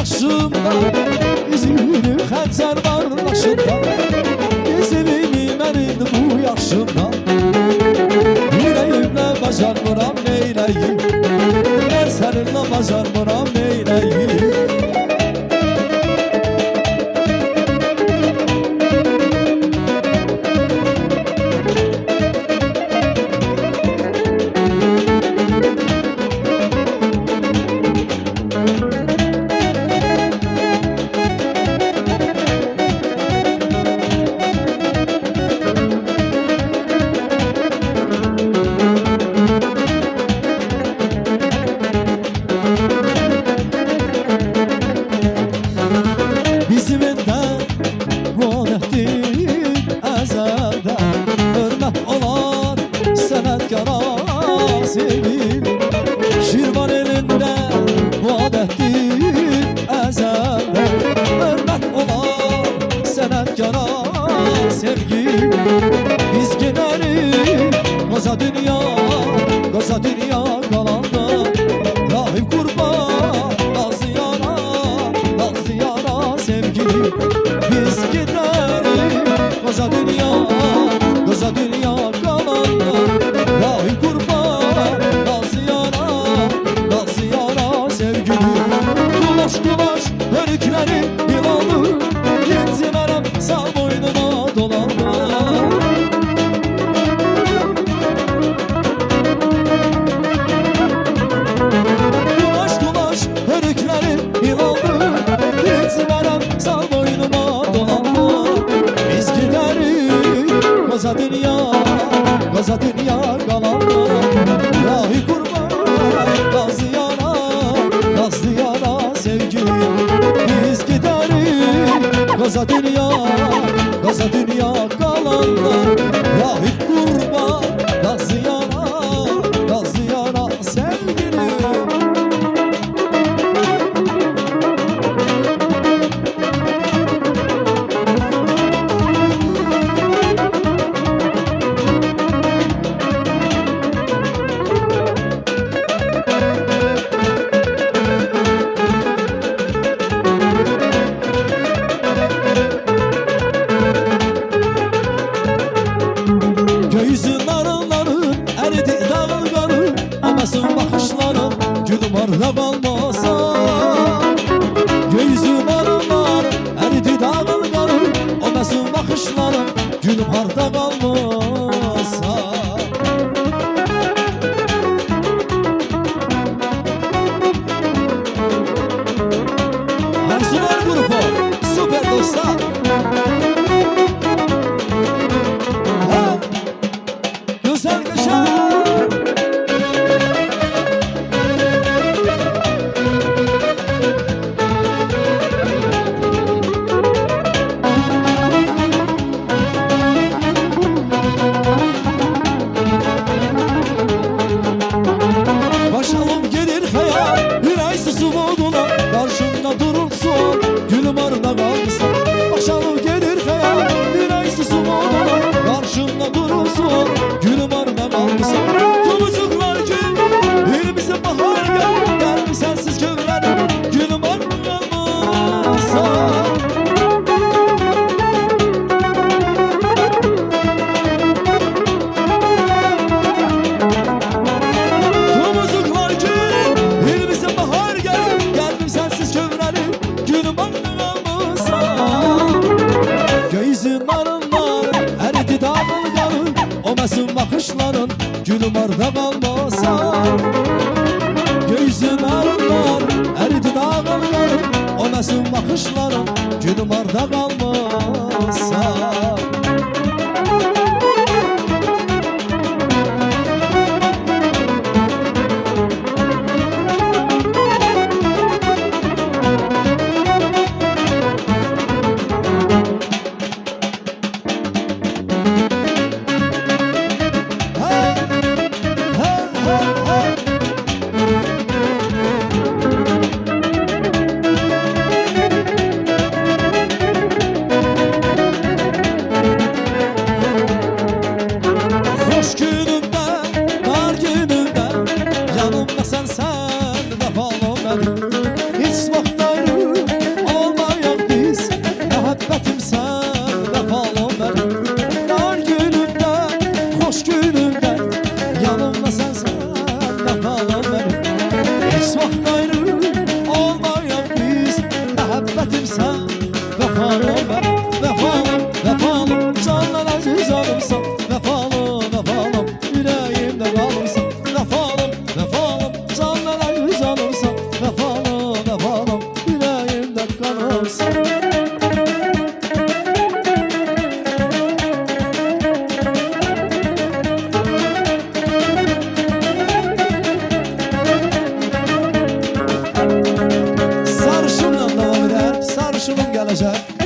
başımda, üzülü xəncər var başımda. Gezimimi mən indi bu yaşımda, yüreğimle bacarmıram neyleyim, ben seninle bacarmıram neyleyim. Şirvan elinde bu adettir ezelde, hürmet olan senetkara sevgi. Biz giderik koza dünya, koza dünya kalanda, rahip kurban nazlı yara, nazlı yara sevgi. Biz giderik koza dünya, koza dünya kalanda, rahip kurban nazlı yara, nazlı yara sevgi. Kulaş kulaş hörükleri yılandı, genci merem sağ boynuna dolandı. Kulaş kulaş hörükleri yılandı, genci merem sağ boynuna dolandı. Biz giderik koza dünya, koza dünya kalanda, rahi kurban nazlı yara, nazlı yara sevgi. Biz giderik koza dünya, koza dünya kalanda, rahi kurban nazlı yara, nazlı yara sevgi. Göğsün arıların eridi dağın karı, amasın bakışları gülüm arda kalmasa. Göğsün arıların eridi dağın karı, amasın bakışları gülüm arda kalmasa. Arzular grubu süper dostlar. Güzel kışa başalım gelir hayal, yüreği susu buldular, karşımda durulsun gülüm arda kalsa. Başalım gelir hayal, yüreği susu buldular, karşımda durulsun gülüm arda kalsa. Tumucuklar gül, elbise bahar gel, gel mi sensiz kövreni gülüm arda kalmasa. Tumucuklar gül, elbise bahar gel, gel mi sensiz kövreni gülüm arda kalmasa. Gözüm arınlar eridi dağın karı, o mesun bakışların gülüm arda kalmasa. Gözüm arınlar eridi dağın karı, o mesun bakışların gülüm arda kalmasa. canımsan, vefalım, vefalım, yüreğimde kalırsan, vefalım, vefalım, canlara canımsan, vefalım, vefalım, yüreğimde kalırsan. Sarışınla devam eder, sarışınım gelecek.